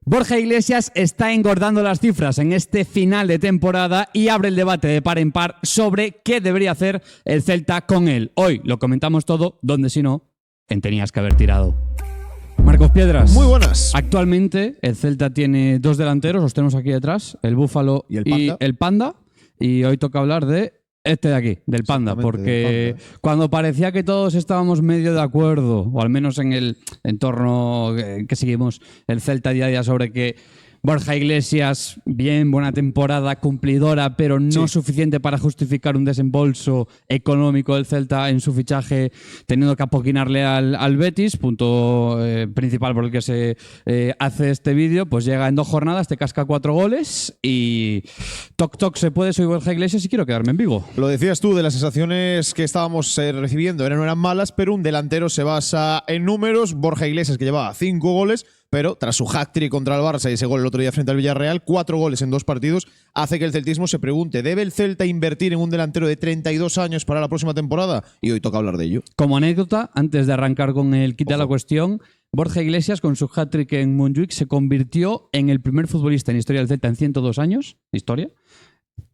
Borja Iglesias está engordando las cifras en este final de temporada y abre el debate de par en par sobre qué debería hacer el Celta con él. Hoy lo comentamos todo, donde si no, en Tenías que haber tirado. Marcos Piedras. Muy buenas. Actualmente el Celta tiene dos delanteros, los tenemos aquí detrás, el Búfalo y el Panda. Y hoy toca hablar de este de aquí, del Panda, porque cuando parecía que todos estábamos medio de acuerdo, o al menos en el entorno que seguimos el Celta día a día, sobre que Borja Iglesias, bien, buena temporada, cumplidora, pero no suficiente para justificar un desembolso económico del Celta en su fichaje, teniendo que apoquinarle al Betis, punto principal por el que se hace este vídeo, pues llega en 2 jornadas, te casca 4 goles y toc se puede, soy Borja Iglesias y quiero quedarme en Vigo. Lo decías tú, de las sensaciones que estábamos recibiendo no eran malas, pero un delantero se basa en números. Borja Iglesias, que llevaba 5 goles, pero tras su hat-trick contra el Barça y ese gol el otro día frente al Villarreal, 4 goles en 2 partidos, hace que el celtismo se pregunte, ¿debe el Celta invertir en un delantero de 32 años para la próxima temporada? Y hoy toca hablar de ello. Como anécdota, antes de arrancar con el kit de la cuestión, Borja Iglesias, con su hat-trick en Montjuic, se convirtió en el primer futbolista en historia del Celta en 102 años de historia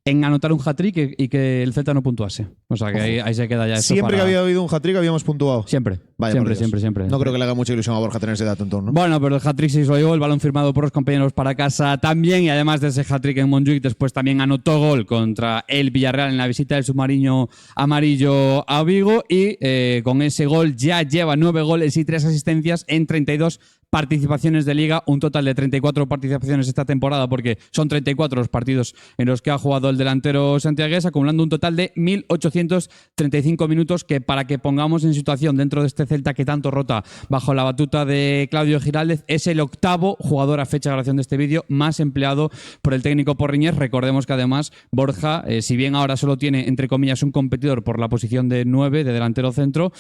en anotar un hat-trick y que el Celta no puntuase. O sea, que ahí se queda ya eso. Siempre que había habido un hat-trick habíamos puntuado. Siempre. Vaya, siempre. No creo que le haga mucha ilusión a Borja tener ese dato en torno. Bueno, pero el hat-trick se hizo yo, el balón firmado por los compañeros para casa también, y además de ese hat-trick en Montjuic, después también anotó gol contra el Villarreal en la visita del submarino amarillo a Vigo, y con ese gol ya lleva 9 goles y 3 asistencias en 32 participaciones de Liga, un total de 34 participaciones esta temporada, porque son 34 los partidos en los que ha jugado el delantero santiagués, acumulando un total de 1.835 minutos, que para que pongamos en situación dentro de este Celta que tanto rota bajo la batuta de Claudio Giraldez, es el 8º jugador a fecha de grabación de este vídeo más empleado por el técnico Porriñez. Recordemos que además Borja, si bien ahora solo tiene, entre comillas, un competidor por la posición de 9, de delantero centro,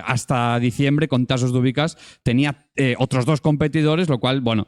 hasta diciembre, con Tasos Dubicas, tenía otros 2 competidores, lo cual, bueno,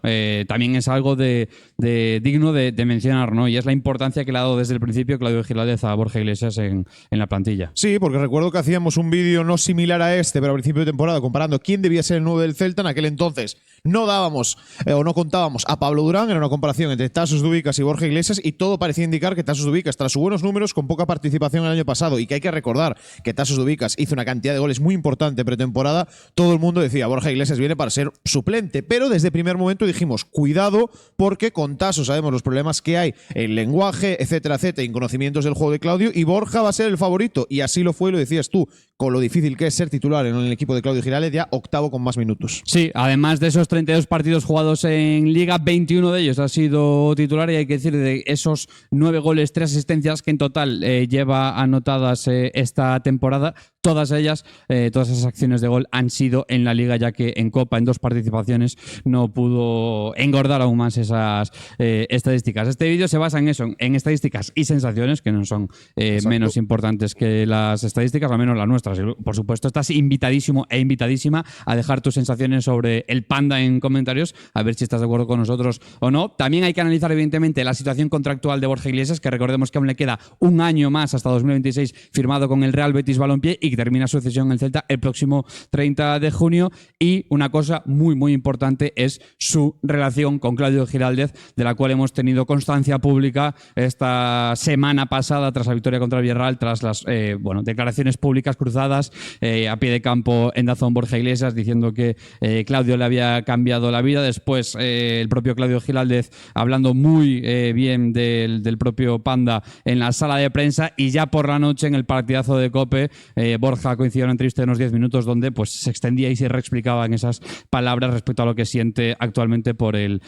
también es algo digno de mencionar, ¿no? Y es la importancia que le ha dado desde el principio Claudio Giraldez a Borja Iglesias en la plantilla. Sí, porque recuerdo que hacíamos un vídeo no similar a este, pero a principio de temporada, comparando quién debía ser el 9 del Celta. En aquel entonces no dábamos o no contábamos a Pablo Durán, era una comparación entre Tasos Dubicas y Borja Iglesias, y todo parecía indicar que Tasos Dubicas, tras sus buenos números, con poca participación el año pasado, y que hay que recordar que Tasos Dubicas hizo una cantidad de goles muy importante pretemporada, todo el mundo decía, Borja Iglesias viene para ser suplente, pero desde el primer momento dijimos, cuidado, porque con Tasos sabemos los problemas que hay, el lenguaje, etcétera, inconocimientos del juego de Claudio, y Borja va a ser el favorito, y así lo fue, lo decías tú, con lo difícil que es ser titular en el equipo de Claudio Giraldez, ya 8º con más minutos. Sí, además de esos 32 partidos jugados en Liga, 21 de ellos ha sido titular, y hay que decir de esos 9 goles, 3 asistencias que en total lleva anotadas esta temporada, todas ellas, todas esas acciones de gol han sido en la Liga, ya que en Copa, en 2 participaciones, no pudo engordar aún más esas estadísticas. Este vídeo se basa en eso, en estadísticas y sensaciones, que no son menos importantes que las estadísticas, al menos las nuestras. Por supuesto, estás invitadísimo e invitadísima a dejar tus sensaciones sobre el Panda en comentarios, a ver si estás de acuerdo con nosotros o no. También hay que analizar, evidentemente, la situación contractual de Borja Iglesias, que recordemos que aún le queda un año más hasta 2026 firmado con el Real Betis Balompié, y que termina su cesión en el Celta el próximo 30 de junio. Y una cosa muy, muy importante es su relación con Claudio Giraldez, de la cual hemos tenido constancia pública esta semana pasada tras la victoria contra el Villarreal, tras las declaraciones públicas cruzadas a pie de campo en DAZN, Borja Iglesias diciendo que Claudio le había cambiado la vida. Después el propio Claudio Giraldez hablando muy bien del propio Panda en la sala de prensa, y ya por la noche en el partidazo de COPE Borja coincidió en una entrevista de unos 10 minutos donde pues se extendía y se reexplicaba en esas palabras respecto a lo que siente actualmente por el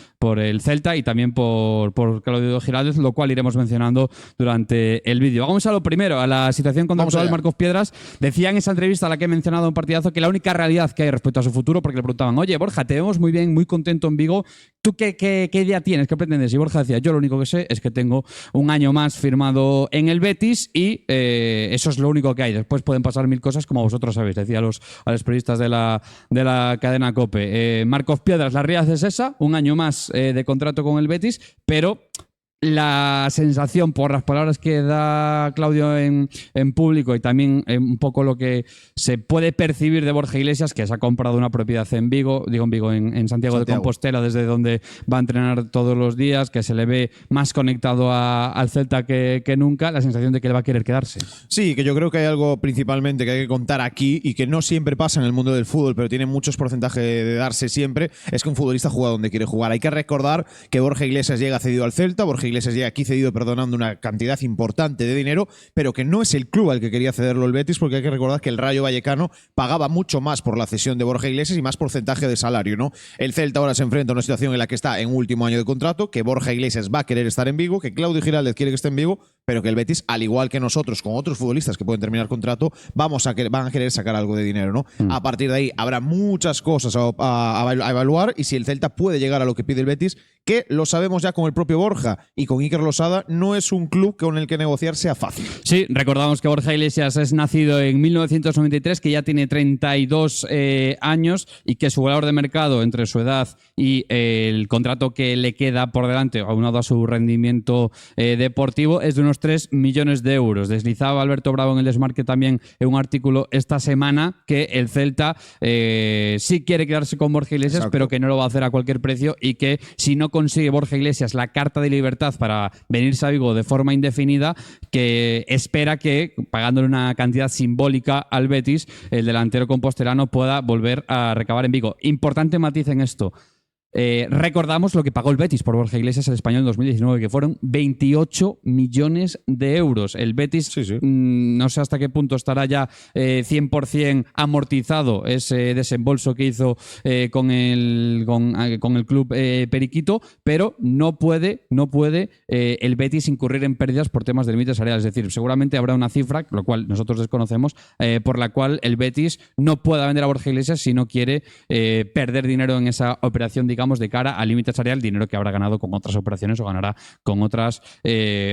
Celta y también por Claudio Giraldez, lo cual iremos mencionando durante el vídeo. Vamos a lo primero, a la situación contractual. Marcos Piedras decía en esa entrevista a la que he mencionado en partidazo que la única realidad que hay respecto a su futuro, porque le preguntaban, oye Borja, te vemos muy bien, muy contento en Vigo, ¿tú qué idea tienes? ¿Qué pretendes? Y Borja decía, yo lo único que sé es que tengo un año más firmado en el Betis y eso es lo único que hay. Después pueden pasar 1000 cosas, como vosotros sabéis, decía a los periodistas de la cadena COPE. Marcos Piedras, la realidad es esa, un año más de contrato con el Betis, pero la sensación, por las palabras que da Claudio en público y también un poco lo que se puede percibir de Borja Iglesias, que se ha comprado una propiedad en Vigo, en Santiago de Compostela, desde donde va a entrenar todos los días, que se le ve más conectado al Celta que nunca, la sensación de que él va a querer quedarse. Sí, que yo creo que hay algo principalmente que hay que contar aquí y que no siempre pasa en el mundo del fútbol, pero tiene muchos porcentajes de darse siempre, es que un futbolista juega donde quiere jugar. Hay que recordar que Borja Iglesias llega cedido al Celta, Borja Iglesias llega aquí cedido, perdonando una cantidad importante de dinero, pero que no es el club al que quería cederlo el Betis, porque hay que recordar que el Rayo Vallecano pagaba mucho más por la cesión de Borja Iglesias y más porcentaje de salario, ¿no? El Celta ahora se enfrenta a una situación en la que está en último año de contrato, que Borja Iglesias va a querer estar en Vigo, que Claudio Giraldez quiere que esté en Vigo, pero que el Betis, al igual que nosotros, con otros futbolistas que pueden terminar contrato, van a querer sacar algo de dinero, ¿no? A partir de ahí habrá muchas cosas a evaluar, y si el Celta puede llegar a lo que pide el Betis, que lo sabemos ya con el propio Borja y con Iker Losada, no es un club con el que negociar sea fácil. Sí, recordamos que Borja Iglesias es nacido en 1993, que ya tiene 32 años y que su valor de mercado entre su edad y el contrato que le queda por delante, aunado a su rendimiento deportivo, es de unos 3 millones de euros. Deslizaba Alberto Bravo en el Desmarque también en un artículo esta semana que el Celta sí quiere quedarse con Borja Iglesias, exacto, pero que no lo va a hacer a cualquier precio, y que si no consigue Borja Iglesias la carta de libertad para venirse a Vigo de forma indefinida, que espera que, pagándole una cantidad simbólica al Betis, el delantero compostelano pueda volver a recabar en Vigo. Importante matiz en esto. Recordamos lo que pagó el Betis por Borja Iglesias el Español en 2019, que fueron 28 millones de euros. El Betis, sí. No sé hasta qué punto estará ya 100% amortizado ese desembolso que hizo con el club periquito, pero no puede el Betis incurrir en pérdidas por temas de límites salariales. Es decir, seguramente habrá una cifra, lo cual nosotros desconocemos, por la cual el Betis no pueda vender a Borja Iglesias si no quiere perder dinero en esa operación, digamos, de cara al límite salarial, dinero que habrá ganado con otras operaciones o ganará con otras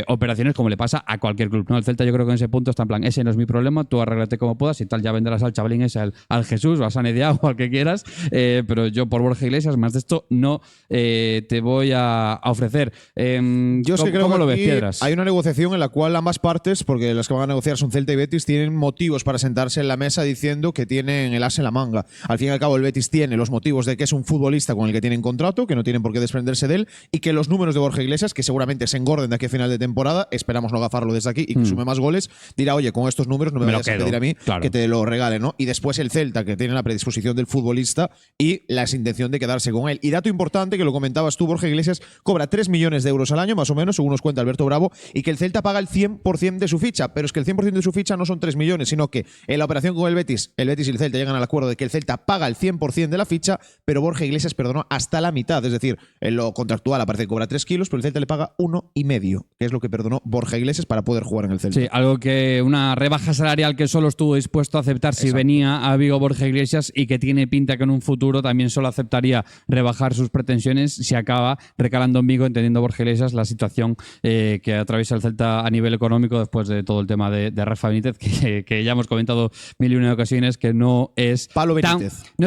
operaciones, como le pasa a cualquier club, ¿no? El Celta, yo creo que en ese punto está en plan, ese no es mi problema, tú arréglate como puedas y tal, ya venderás al chavalín ese, al Jesús o a Sane Diao o al que quieras, pero yo por Borja Iglesias más de esto no te voy a ofrecer. Yo sí creo ¿Cómo que lo ves, Piedras? Hay una negociación en la cual ambas partes, porque las que van a negociar son Celta y Betis, tienen motivos para sentarse en la mesa diciendo que tienen el as en la manga. Al fin y al cabo, el Betis tiene los motivos de que es un futbolista con el que tienen contrato, que no tienen por qué desprenderse de él, y que los números de Borja Iglesias, que seguramente se engorden de aquí a final de temporada, esperamos no gafarlo desde aquí y que sume más goles, dirá, oye, con estos números no me vayas a pedir a mí que te lo regale, ¿no? Y después el Celta, que tiene la predisposición del futbolista y la intención de quedarse con él. Y dato importante, que lo comentabas tú, Borja Iglesias cobra 3 millones de euros al año, más o menos, según nos cuenta Alberto Bravo, y que el Celta paga el 100% de su ficha, pero es que el 100% de su ficha no son 3 millones, sino que en la operación con el Betis y el Celta llegan al acuerdo de que el Celta paga el 100% de la ficha, pero Borja Iglesias perdonó hasta la mitad, es decir, en lo contractual aparece que cobra 3 kilos, pero el Celta le paga 1,5, que es lo que perdonó Borja Iglesias para poder jugar en el Celta. Sí, algo que una rebaja salarial que solo estuvo dispuesto a aceptar si venía a Vigo Borja Iglesias, y que tiene pinta que en un futuro también solo aceptaría rebajar sus pretensiones si acaba recalando en Vigo, entendiendo Borja Iglesias la situación que atraviesa el Celta a nivel económico después de todo el tema de Rafa Benítez, que ya hemos comentado mil y una ocasiones que no es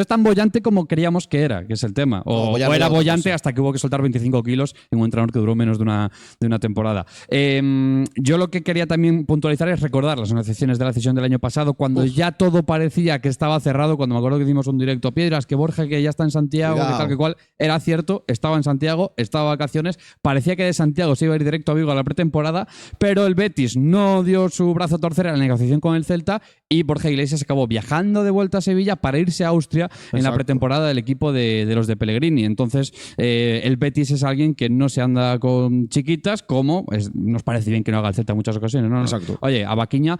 tan bollante como creíamos que era, que es el tema. O era bollante hasta que hubo que soltar 25 kilos en un entrenador que duró menos de una temporada. Yo lo que quería también puntualizar es recordar las negociaciones de la cesión del año pasado, cuando ya todo parecía que estaba cerrado, cuando me acuerdo que hicimos un directo, Piedras, que Borja, que ya está en Santiago, que tal que cual, era cierto, estaba en Santiago, estaba de vacaciones, parecía que de Santiago se iba a ir directo a Vigo a la pretemporada, pero el Betis no dio su brazo a torcer en la negociación con el Celta y Borja Iglesias acabó viajando de vuelta a Sevilla para irse a Austria en la pretemporada del equipo de los de Pellegrini. Entonces, el Betis es alguien que no se anda con chiquitas, como nos parece bien que no haga el Celta en muchas ocasiones, ¿no? Exacto. Oye, a vaquiña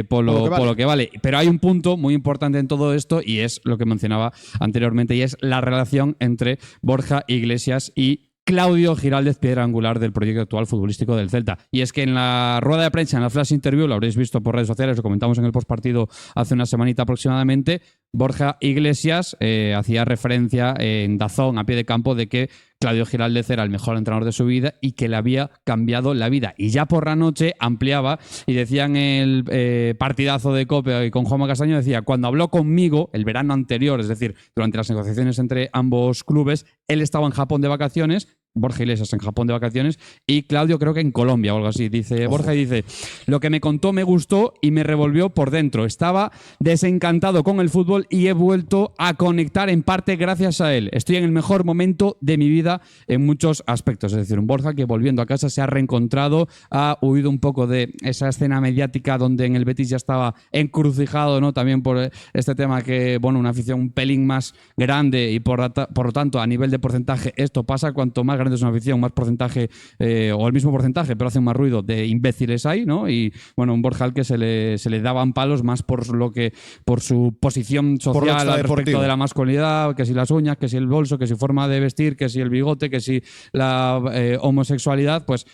por lo que vale. Pero hay un punto muy importante en todo esto, y es lo que mencionaba anteriormente, y es la relación entre Borja Iglesias y Claudio Giraldez, piedra angular del proyecto actual futbolístico del Celta. Y es que en la rueda de prensa, en la flash interview, lo habréis visto por redes sociales, lo comentamos en el postpartido hace una semanita aproximadamente, Borja Iglesias hacía referencia en DAZN, a pie de campo, de que Claudio Giraldez era el mejor entrenador de su vida y que le había cambiado la vida. Y ya por la noche ampliaba y decía en el partidazo de COPE con Juanma Castaño, decía, cuando habló conmigo el verano anterior, es decir, durante las negociaciones entre ambos clubes, él estaba en Japón de vacaciones, Borja Iglesias en Japón de vacaciones y Claudio creo que en Colombia o algo así. Dice Borja, dice, lo que me contó me gustó y me revolvió por dentro. Estaba desencantado con el fútbol y he vuelto a conectar en parte gracias a él. Estoy en el mejor momento de mi vida en muchos aspectos. Es decir, un Borja que volviendo a casa se ha reencontrado, ha huido un poco de esa escena mediática donde en el Betis ya estaba encrucijado, ¿no? También por este tema que, bueno, una afición un pelín más grande y por lo tanto a nivel de porcentaje esto pasa. Cuanto más grande es una afición, más porcentaje o el mismo porcentaje, pero hacen más ruido de imbéciles hay, ¿no? Y bueno, un Borja al que se le daban palos más por su posición social al respecto de la masculinidad, que si las uñas, que si el bolso, que si forma de vestir, que si el bigote, que si la homosexualidad, pues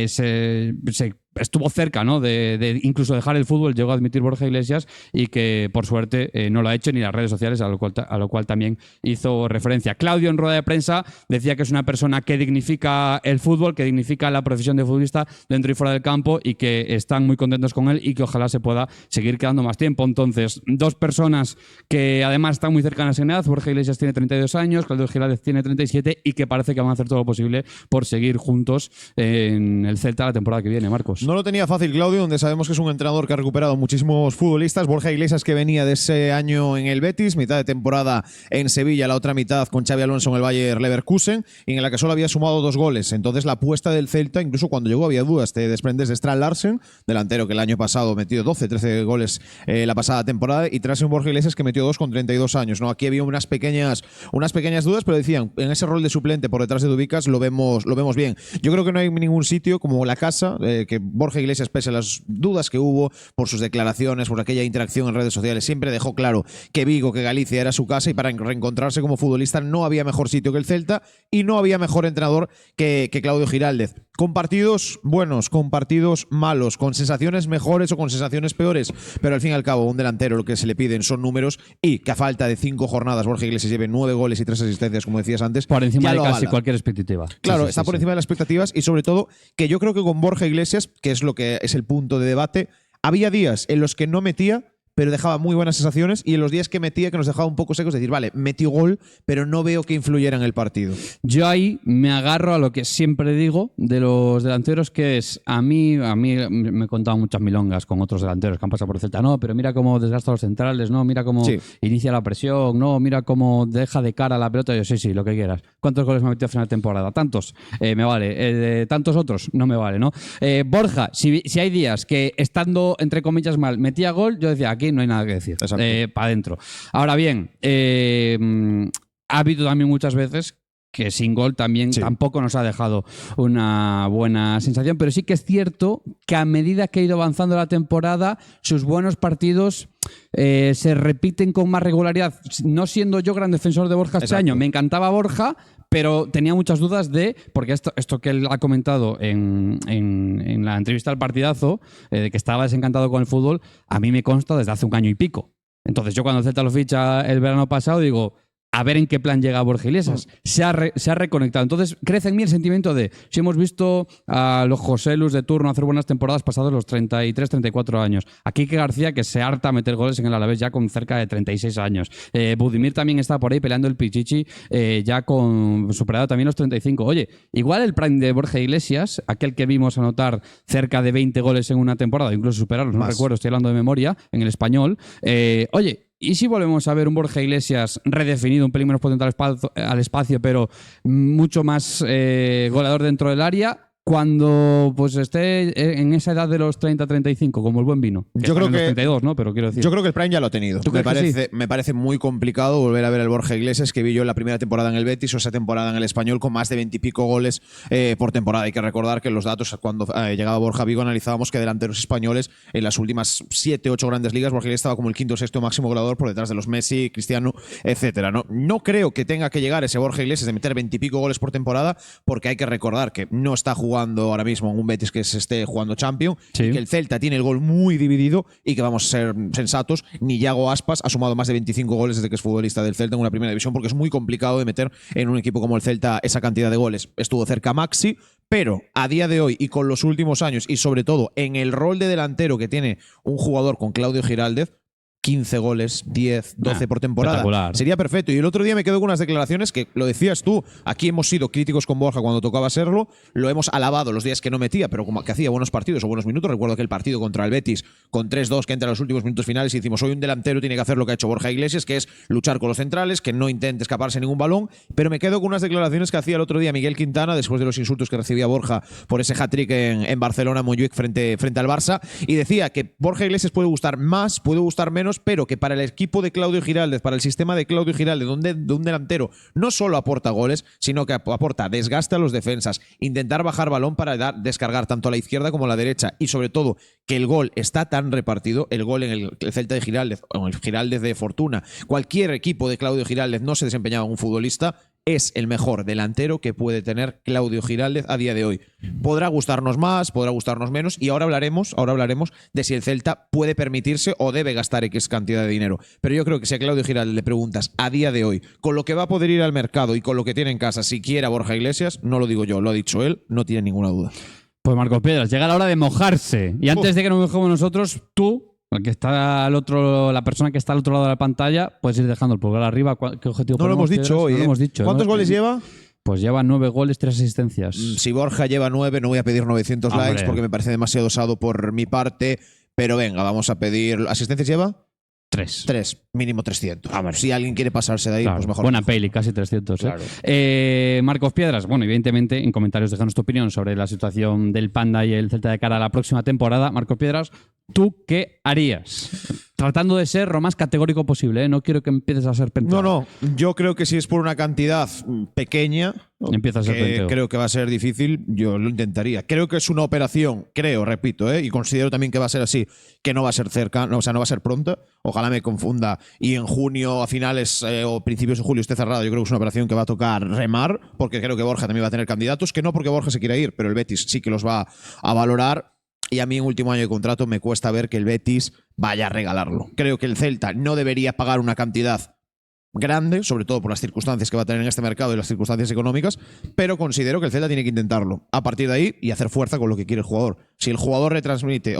se estuvo cerca, ¿no? de incluso dejar el fútbol, llegó a admitir Borja Iglesias, y que por suerte no lo ha hecho ni las redes sociales, a lo cual también hizo referencia. Claudio en rueda de prensa decía que es una persona que dignifica el fútbol, que dignifica la profesión de futbolista dentro y fuera del campo, y que están muy contentos con él y que ojalá se pueda seguir quedando más tiempo. Entonces, dos personas que además están muy cercanas en edad. Borja Iglesias tiene 32 años, Claudio Giráldez tiene 37 y que parece que van a hacer todo lo posible por seguir juntos en el Celta la temporada que viene, Marcos. No lo tenía fácil Claudio, donde sabemos que es un entrenador que ha recuperado muchísimos futbolistas. Borja Iglesias, que venía de ese año en el Betis, mitad de temporada en Sevilla, la otra mitad con Xabi Alonso en el Bayer Leverkusen, y en la que solo había sumado 2 goles. Entonces la apuesta del Celta, incluso cuando llegó había dudas, te desprendes de Strand Larsen, delantero que el año pasado metió 13 goles la pasada temporada, y tras un Borja Iglesias que metió 2 con 32 años, ¿no? Aquí había unas pequeñas dudas, pero decían, en ese rol de suplente por detrás de Dubicas lo vemos bien. Yo creo que no hay ningún sitio como la casa que Borja Iglesias, pese a las dudas que hubo por sus declaraciones, por aquella interacción en redes sociales, siempre dejó claro que Vigo, que Galicia era su casa, y para reencontrarse como futbolista no había mejor sitio que el Celta y no había mejor entrenador que Claudio Giráldez. Con partidos buenos, con partidos malos, con sensaciones mejores o con sensaciones peores, pero al fin y al cabo un delantero lo que se le piden son números, y que a falta de 5 jornadas Borja Iglesias lleve 9 goles y 3 asistencias, como decías antes, por encima ya de lo casi avala. Cualquier expectativa. Claro, está por encima de las expectativas, y sobre todo que yo creo que con Borja Iglesias, que es lo que es el punto de debate, había días en los que no metía, pero dejaba muy buenas sensaciones, y en los días que metía que nos dejaba un poco secos, decir, vale, metió gol, pero no veo que influyera en el partido. Yo ahí me agarro a lo que siempre digo de los delanteros, que es, a mí me he contado muchas milongas con otros delanteros que han pasado por el Celta. No, pero mira cómo desgasta a los centrales, no, mira cómo inicia la presión, no, mira cómo deja de cara la pelota. Yo, sí, lo que quieras. ¿Cuántos goles me ha metido a final de temporada? ¿Tantos? Me vale. ¿Tantos otros? No me vale, ¿no? Borja, si hay días que estando, entre comillas, mal, metía gol, yo decía, aquí no hay nada que decir. Para adentro. Ahora bien, ha habido también muchas veces que sin gol tampoco nos ha dejado una buena sensación, pero sí que es cierto que a medida que ha ido avanzando la temporada, sus buenos partidos se repiten con más regularidad. No siendo yo gran defensor de Borja este año, me encantaba Borja, pero tenía muchas dudas porque esto que él ha comentado en la entrevista al partidazo, de que estaba desencantado con el fútbol, a mí me consta desde hace un año y pico. Entonces yo cuando el Celta lo ficha el verano pasado digo, a ver en qué plan llega Borja Iglesias. Se ha reconectado. Entonces crece en mí el sentimiento de, si hemos visto a los Joselus de turno hacer buenas temporadas pasados los 33, 34 años. A Quique García, que se harta a meter goles en el Alavés ya con cerca de 36 años. Budimir también está por ahí peleando el Pichichi, ya con superado también los 35. Oye, igual el prime de Borja Iglesias, aquel que vimos anotar cerca de 20 goles en una temporada, incluso superarlos, no recuerdo, estoy hablando de memoria, en el Español. Oye, ¿y si volvemos a ver un Borja Iglesias redefinido, un pelín menos potente al espacio, pero mucho más goleador dentro del área, cuando pues esté en esa edad de los 30-35, como el buen vino? Yo creo que los 32, ¿no? Pero quiero decir. Yo creo que el prime ya lo ha tenido. Me parece muy complicado volver a ver al Borja Iglesias que vi yo en la primera temporada en el Betis o esa temporada en el Español con más de 20 y pico goles por temporada. Hay que recordar que los datos, cuando llegaba Borja a Vigo, analizábamos que delanteros españoles en las últimas 7-8 grandes ligas, Borja Iglesias estaba como el quinto o sexto máximo goleador por detrás de los Messi, Cristiano, etcétera. No creo que tenga que llegar ese Borja Iglesias de meter 20 y pico goles por temporada, porque hay que recordar que no está jugando ahora mismo en un Betis que se esté jugando Champions, y que el Celta tiene el gol muy dividido, y que vamos a ser sensatos, ni Yago Aspas ha sumado más de 25 goles desde que es futbolista del Celta en una primera división, porque es muy complicado de meter en un equipo como el Celta esa cantidad de goles. Estuvo cerca Maxi, pero a día de hoy y con los últimos años, y sobre todo en el rol de delantero que tiene un jugador con Claudio Giráldez, 15 goles, 10, 12 por temporada. Espectacular. Sería perfecto. Y el otro día me quedo con unas declaraciones que, lo decías tú, aquí hemos sido críticos con Borja cuando tocaba serlo, lo hemos alabado los días que no metía, pero como que hacía buenos partidos o buenos minutos. Recuerdo que el partido contra el Betis, con 3-2, que entra en los últimos minutos finales y decimos, hoy un delantero tiene que hacer lo que ha hecho Borja Iglesias, que es luchar con los centrales, que no intente escaparse ningún balón. Pero me quedo con unas declaraciones que hacía el otro día Miguel Quintana, después de los insultos que recibía Borja por ese hat-trick en Barcelona, Montjuic, frente al Barça, y decía que Borja Iglesias puede gustar más, puede gustar menos, pero que para el equipo de Claudio Giraldez, para el sistema de Claudio Giraldez, donde de un delantero no solo aporta goles, sino que aporta desgaste a los defensas, intentar bajar balón para descargar tanto a la izquierda como a la derecha, y sobre todo que el gol está tan repartido, el gol en el Celta de Giraldez o en el Giraldez de Fortuna, cualquier equipo de Claudio Giraldez no se desempeñaba en un futbolista, es el mejor delantero que puede tener Claudio Giraldez a día de hoy. Podrá gustarnos más, podrá gustarnos menos, y ahora hablaremos de si el Celta puede permitirse o debe gastar X cantidad de dinero. Pero yo creo que si a Claudio Giraldez le preguntas a día de hoy, con lo que va a poder ir al mercado y con lo que tiene en casa, si quiere a Borja Iglesias, no lo digo yo, lo ha dicho él, no tiene ninguna duda. Pues Marcos Piedras, llega la hora de mojarse. Y antes de que nos mojemos nosotros, tú, el que está la persona que está al otro lado de la pantalla, puedes ir dejando el pulgar arriba. ¿Qué objetivo no lo hemos dicho hoy. No lo hemos dicho. ¿Cuántos goles lleva? Pues lleva 9 goles, 3 asistencias. Si Borja lleva 9, no voy a pedir 900 likes porque me parece demasiado osado por mi parte. Pero venga, vamos a pedir. ¿Asistencias lleva? 3, mínimo 300. Si alguien quiere pasarse de ahí, claro, pues mejor. Buena peli, casi 300. Claro. Marcos Piedras, bueno, evidentemente en comentarios déjanos tu opinión sobre la situación del Panda y el Celta de cara a la próxima temporada. Marcos Piedras, ¿tú qué harías? Tratando de ser lo más categórico posible, ¿eh? No quiero que empieces a ser penteo. No, yo creo que si es por una cantidad pequeña, empieza a ser penteo. Creo que va a ser difícil, yo lo intentaría. Creo que es una operación, repito, y considero también que va a ser así, que no va a ser cercana, o sea, no va a ser pronta. Ojalá me confunda y en junio, a finales o principios de julio esté cerrado. Yo creo que es una operación que va a tocar remar, porque creo que Borja también va a tener candidatos, que no porque Borja se quiera ir, pero el Betis sí que los va a valorar. Y a mí en último año de contrato me cuesta ver que el Betis vaya a regalarlo. Creo que el Celta no debería pagar una cantidad grande, sobre todo por las circunstancias que va a tener en este mercado y las circunstancias económicas, pero considero que el Celta tiene que intentarlo. A partir de ahí y hacer fuerza con lo que quiere el jugador. Si el jugador retransmite,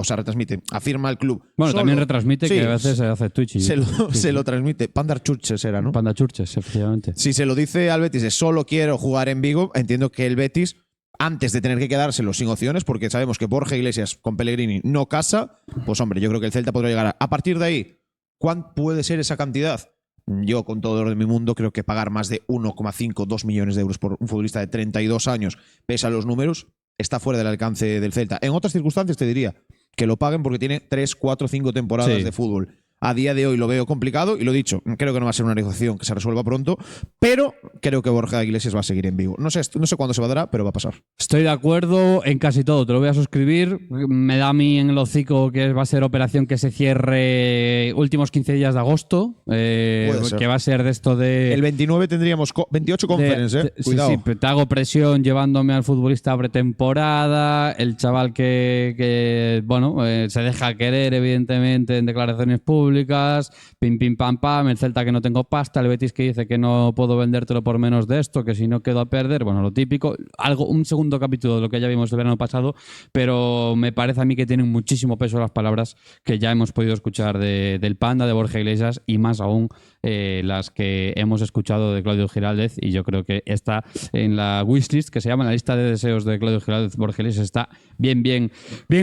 afirma el club. Bueno, también retransmite, sí, que a veces se hace Twitch. Se lo transmite. Panda Churches era, ¿no? Panda Churches, efectivamente. Si se lo dice al Betis de solo quiero jugar en Vigo, entiendo que el Betis, antes de tener que quedárselo sin opciones, porque sabemos que Borja Iglesias con Pellegrini no casa, pues hombre, yo creo que el Celta podrá llegar a partir de ahí. ¿Cuánto puede ser esa cantidad? Yo, con todo de mi mundo, creo que pagar más de 1,5, 2 millones de euros por un futbolista de 32 años, pese a los números, está fuera del alcance del Celta. En otras circunstancias te diría que lo paguen porque tiene 3, 4, 5 temporadas de fútbol. A día de hoy lo veo complicado y lo dicho, creo que no va a ser una negociación que se resuelva pronto, pero creo que Borja Iglesias va a seguir en Vigo. No sé cuándo se va a dar, pero va a pasar. Estoy de acuerdo en casi todo, te lo voy a suscribir. Me da a mí en el hocico que va a ser operación que se cierre últimos 15 días de agosto, que va a ser de esto de... El 29 tendríamos 28 conference, cuidado. Sí, te hago presión llevándome al futbolista a pretemporada, el chaval que se deja querer evidentemente en declaraciones públicas, pim pim pam pam, el Celta que no tengo pasta, el Betis que dice que no puedo vendértelo por menos de esto, que si no quedo a perder, bueno, lo típico, un segundo capítulo de lo que ya vimos el verano pasado, pero me parece a mí que tienen muchísimo peso las palabras que ya hemos podido escuchar del Panda, de Borja Iglesias y más aún las que hemos escuchado de Claudio Giraldez, y yo creo que está en la wishlist, que se llama la lista de deseos de Claudio Giraldez. Borja Iglesias está bien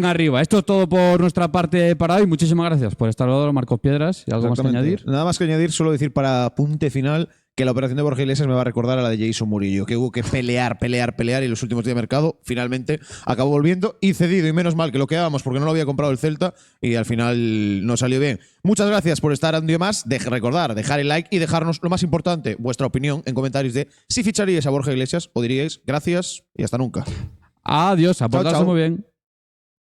arriba. Esto es todo por nuestra parte para hoy. Muchísimas gracias por estar al lado, Marcos Piedras. ¿Y algo más que añadir? Nada más que añadir, solo decir para apunte final que la operación de Borja Iglesias me va a recordar a la de Jason Murillo, que hubo que pelear y los últimos días de mercado finalmente acabó volviendo y cedido, y menos mal que lo quedábamos porque no lo había comprado el Celta y al final no salió bien. Muchas gracias por estar un día más. Recordar, dejar el like y dejarnos lo más importante, vuestra opinión en comentarios de si ficharíais a Borja Iglesias o diríais gracias y hasta nunca. Adiós, a portarse muy bien.